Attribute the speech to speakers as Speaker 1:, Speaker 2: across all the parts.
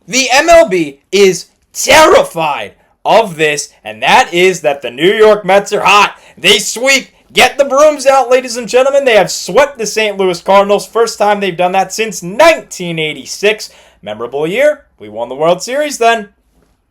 Speaker 1: The MLB is terrified of this, and that is that the New York Mets are hot. They sweep. Get the brooms out, ladies and gentlemen. They have swept the St. Louis Cardinals. First time they've done that since 1986. Memorable year. We won the World Series then.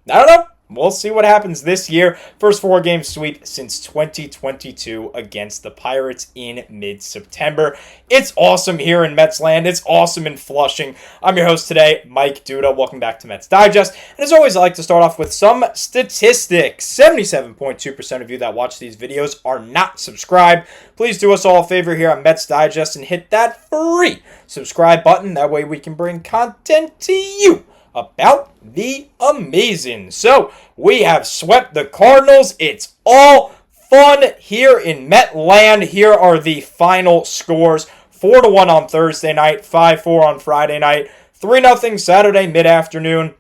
Speaker 1: I don't know. We'll see what happens this year. First 4-game sweep since 2022 against the Pirates in mid-September. It's awesome here in Mets land. It's awesome in Flushing. I'm your host today, Mike Duda. Welcome back to Mets Digest. And as always, I like to start off with some statistics. 77.2% of you that watch these videos are not subscribed. Please do us all a favor here on Mets Digest and hit that free subscribe button. That way we can bring content to you about the amazing. So, we have swept the Cardinals. It's all fun here in Metland. Here are the final scores. 4-1 on Thursday night, 5-4 on Friday night, 3-0 Saturday mid-afternoon,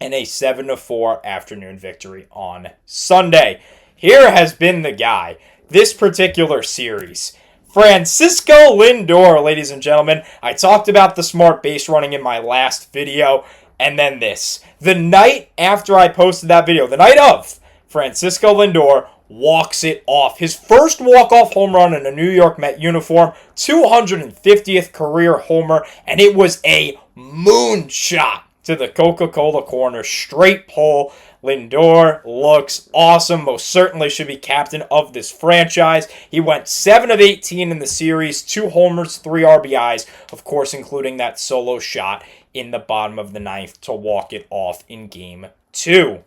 Speaker 1: and a 7-4 afternoon victory on Sunday. Here has been the guy, this particular series. Francisco Lindor, ladies and gentlemen. I talked about the smart base running in my last video. And then this. The night after I posted that video, the night of, Francisco Lindor walks it off. His first walk-off home run in a New York Met uniform, 250th career homer, and it was a moonshot to the Coca-Cola corner, straight pole. Lindor looks awesome, most certainly should be captain of this franchise. He went 7 of 18 in the series, 2 homers, 3 RBIs, of course including that solo shot in the bottom of the ninth to walk it off in Game 2.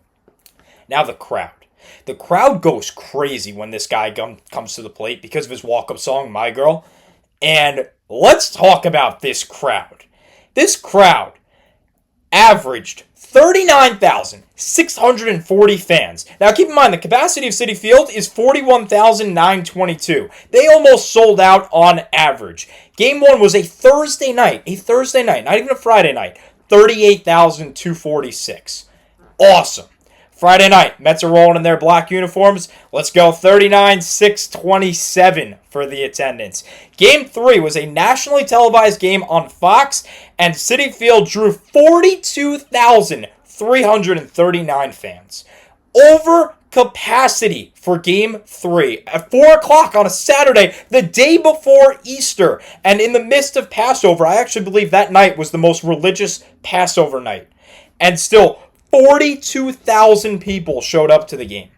Speaker 1: Now the crowd. The crowd goes crazy when this guy comes to the plate because of his walk-up song, My Girl. And let's talk about this crowd. This crowd averaged 39,640 fans. Now keep in mind, the capacity of Citi Field is 41,922. They almost sold out on average. Game 1 was a Thursday night, not even a Friday night, 38,246. Awesome. Friday night, Mets are rolling in their black uniforms. Let's go 39,627 for the attendance. Game 3 was a nationally televised game on Fox, and Citi Field drew 42,339 fans. Over capacity for Game 3 at 4 o'clock on a Saturday, the day before Easter, and in the midst of Passover. I actually believe that night was the most religious Passover night. And still, 42,000 people showed up to the game.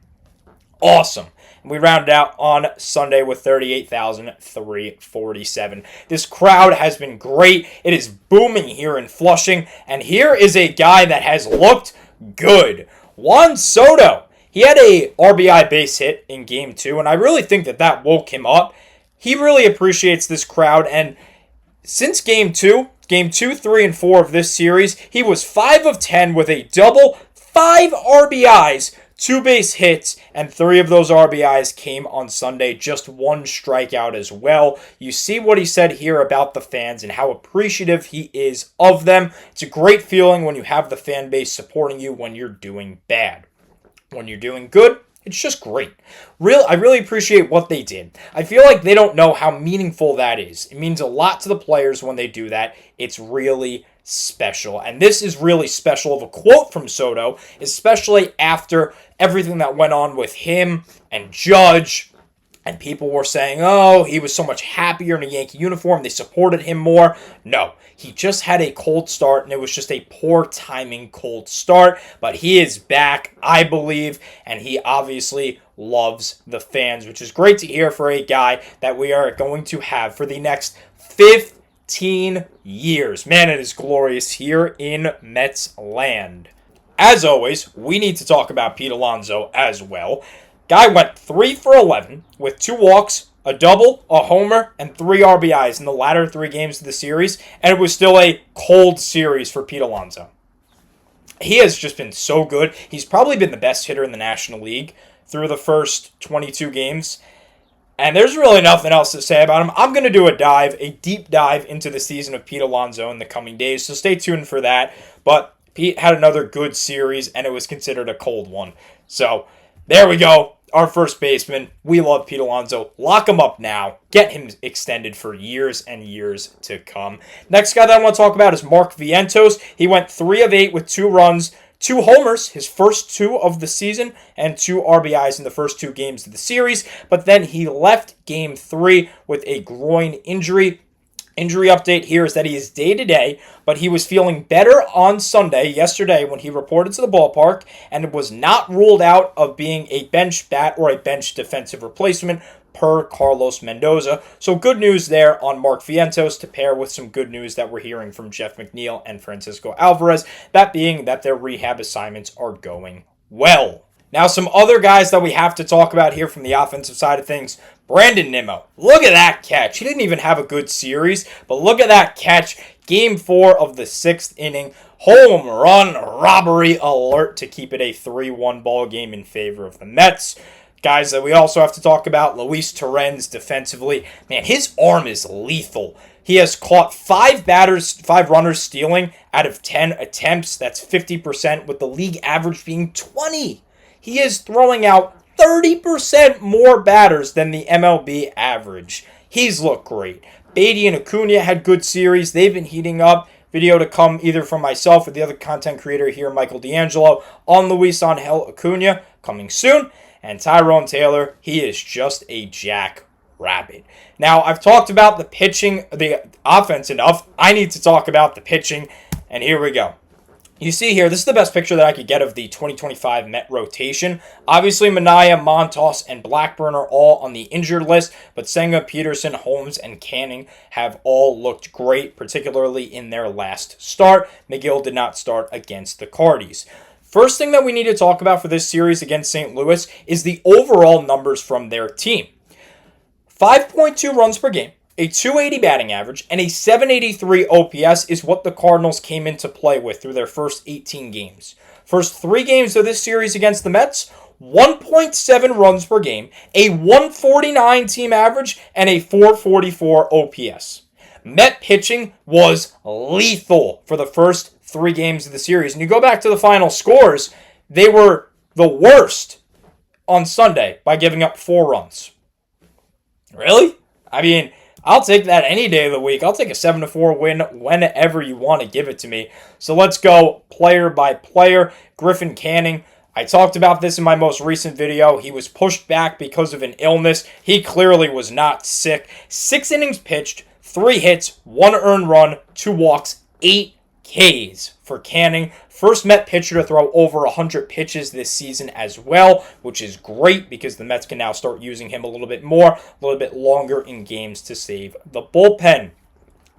Speaker 1: Awesome. And we rounded out on Sunday with 38,347. This crowd has been great. It is booming here in Flushing. And here is a guy that has looked good. Juan Soto. He had a RBI base hit in Game 2, and I really think that woke him up. He really appreciates this crowd, and since Game 2, 3, and 4 of this series, he was 5 of 10 with a double, 5 RBIs, 2 base hits, and 3 of those RBIs came on Sunday. Just 1 strikeout as well. You see what he said here about the fans and how appreciative he is of them. It's a great feeling when you have the fan base supporting you when you're doing bad. When you're doing good, it's just great. I really appreciate what they did. I feel like they don't know how meaningful that is. It means a lot to the players when they do that. It's really special. And this is really special of a quote from Soto, especially after everything that went on with him and Judge. And people were saying, oh, he was so much happier in a Yankee uniform. They supported him more. No, he just had a cold start, and it was just a poor timing cold start. But he is back, I believe, and he obviously loves the fans, which is great to hear for a guy that we are going to have for the next 15 years. Man, it is glorious here in Mets land. As always, we need to talk about Pete Alonso as well. Guy went 3 for 11 with 2 walks, a double, a homer, and 3 RBIs in the latter 3 games of the series, and it was still a cold series for Pete Alonso. He has just been so good. He's probably been the best hitter in the National League through the first 22 games, and there's really nothing else to say about him. I'm going to do a deep dive into the season of Pete Alonso in the coming days, so stay tuned for that. But Pete had another good series, and it was considered a cold one. So there we go. our first baseman. We love Pete Alonso. Lock him up now. Get him extended for years and years to come. Next guy that I want to talk about is Mark Vientos. He went 3 of 8 with 2 runs, 2 homers, his first 2 of the season, and 2 RBIs in the first 2 games of the series. But then he left Game 3 with a groin injury. Injury update here is that he is day-to-day, but he was feeling better on Sunday, yesterday, when he reported to the ballpark, and was not ruled out of being a bench bat or a bench defensive replacement per Carlos Mendoza. So good news there on Mark Vientos to pair with some good news that we're hearing from Jeff McNeil and Francisco Alvarez, that being that their rehab assignments are going well. Now, some other guys that we have to talk about here from the offensive side of things. Brandon Nimmo. Look at that catch. He didn't even have a good series, but look at that catch. Game 4 of the 6th inning. Home run robbery alert to keep it a 3-1 ball game in favor of the Mets. Guys that we also have to talk about, Luis Torrens defensively. Man, his arm is lethal. He has caught 5 runners stealing out of 10 attempts. That's 50%, with the league average being 20. He is throwing out 30% more batters than the MLB average. He's looked great. Beatty and Acuna had good series. They've been heating up. Video to come either from myself or the other content creator here, Michael D'Angelo, on Luis Angel Acuna, coming soon. And Tyrone Taylor, he is just a jackrabbit. Now, I've talked about the pitching, the offense enough. I need to talk about the pitching, and here we go. You see here, this is the best picture that I could get of the 2025 Met rotation. Obviously, Manaea, Montas, and Blackburn are all on the injured list, but Senga, Peterson, Holmes, and Canning have all looked great, particularly in their last start. McGill did not start against the Cardinals. First thing that we need to talk about for this series against St. Louis is the overall numbers from their team. 5.2 runs per game, a 280 batting average, and a 783 OPS is what the Cardinals came into play with through their first 18 games. First 3 games of this series against the Mets, 1.7 runs per game, a 149 team average, and a 444 OPS. Met pitching was lethal for the first 3 games of the series. And you go back to the final scores, they were the worst on Sunday by giving up 4 runs. Really? I mean, I'll take that any day of the week. I'll take a 7-4 win whenever you want to give it to me. So let's go player by player. Griffin Canning. I talked about this in my most recent video. He was pushed back because of an illness. He clearly was not sick. 6 innings pitched, 3 hits, 1 earned run, 2 walks, 8 Ks for Canning. First Met pitcher to throw over 100 pitches this season as well, which is great because the Mets can now start using him a little bit more, a little bit longer in games to save the bullpen.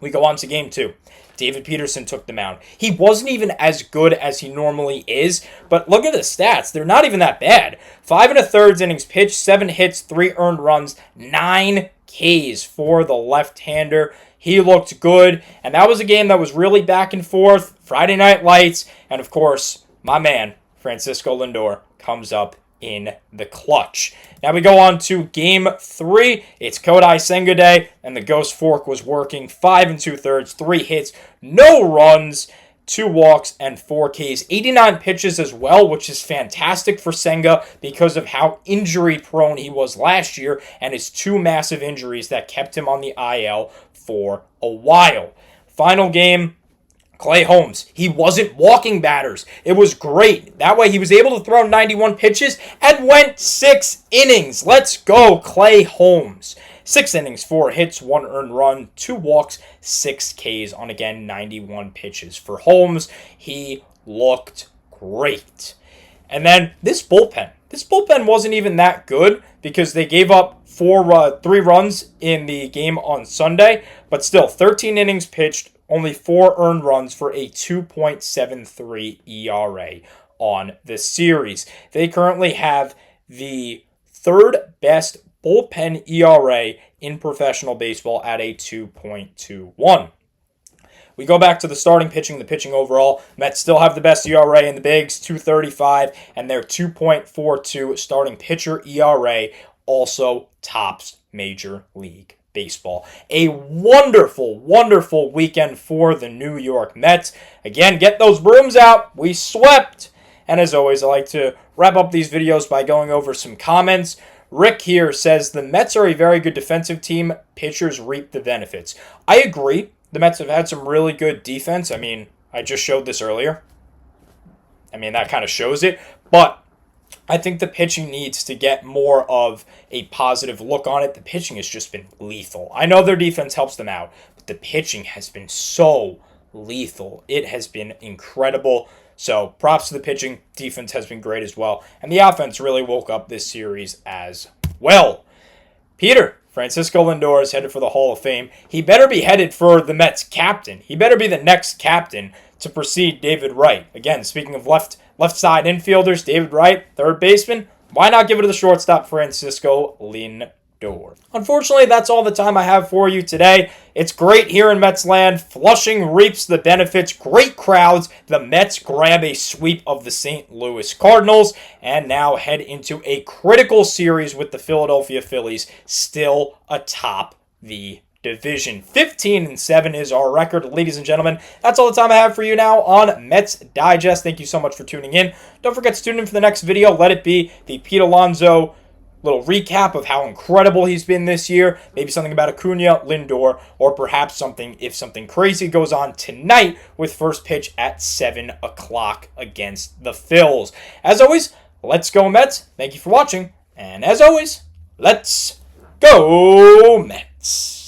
Speaker 1: We go on to game 2. David Peterson took the mound. He wasn't even as good as he normally is, but look at the stats. They're not even that bad. 5 1/3 innings pitched, 7 hits, 3 earned runs, 9 Ks for the left-hander. He looked good, and that was a game that was really back and forth. Friday Night Lights, and of course, my man, Francisco Lindor, comes up in the clutch. Now we go on to game 3. It's Kodai Senga day, and the Ghost Fork was working. 5 2/3, 3 hits, no runs, 2 walks, and 4 Ks. 89 pitches as well, which is fantastic for Senga because of how injury-prone he was last year and his 2 massive injuries that kept him on the IL for a while. Final game, Clay Holmes. He wasn't walking batters. It was great. That way he was able to throw 91 pitches and went 6 innings. Let's go, Clay Holmes. 6 innings, 4 hits, 1 earned run, 2 walks, 6 Ks on, again, 91 pitches for Holmes. He looked great. And then this bullpen. This bullpen wasn't even that good because they gave up 3 runs in the game on Sunday, but still 13 innings pitched, only 4 earned runs for a 2.73 ERA on the series. They currently have the 3rd best bullpen ERA in professional baseball at a 2.21. We go back to the starting pitching, the pitching overall. Mets still have the best ERA in the bigs, 2.35, and their 2.42 starting pitcher ERA also tops Major League Baseball. A wonderful, wonderful weekend for the New York Mets. Again, get those brooms out. We swept. And as always, I like to wrap up these videos by going over some comments. Rick here says, the Mets are a very good defensive team. Pitchers reap the benefits. I agree. The Mets have had some really good defense. I mean, I just showed this earlier. I mean, that kind of shows it. But I think the pitching needs to get more of a positive look on it. The pitching has just been lethal. I know their defense helps them out, but the pitching has been so lethal. It has been incredible. So props to the pitching. Defense has been great as well. And the offense really woke up this series as well. Peter, Francisco Lindor is headed for the Hall of Fame. He better be headed for the Mets captain. He better be the next captain to precede David Wright. Again, speaking of left side infielders, David Wright, third baseman. Why not give it to the shortstop, Francisco Lindor? Unfortunately, that's all the time I have for you today. It's great here in Mets land. Flushing reaps the benefits. Great crowds. The Mets grab a sweep of the St. Louis Cardinals and now head into a critical series with the Philadelphia Phillies still atop the division. 15-7 is our record, ladies and gentlemen. That's all the time I have for you now on Mets Digest. Thank you so much for tuning in. Don't forget to tune in for the next video. Let it be the Pete Alonso little recap of how incredible he's been this year. Maybe something about Acuna, Lindor, or perhaps something if something crazy goes on tonight with first pitch at 7 o'clock against the Phils. As always, let's go Mets. Thank you for watching. And as always, let's go Mets.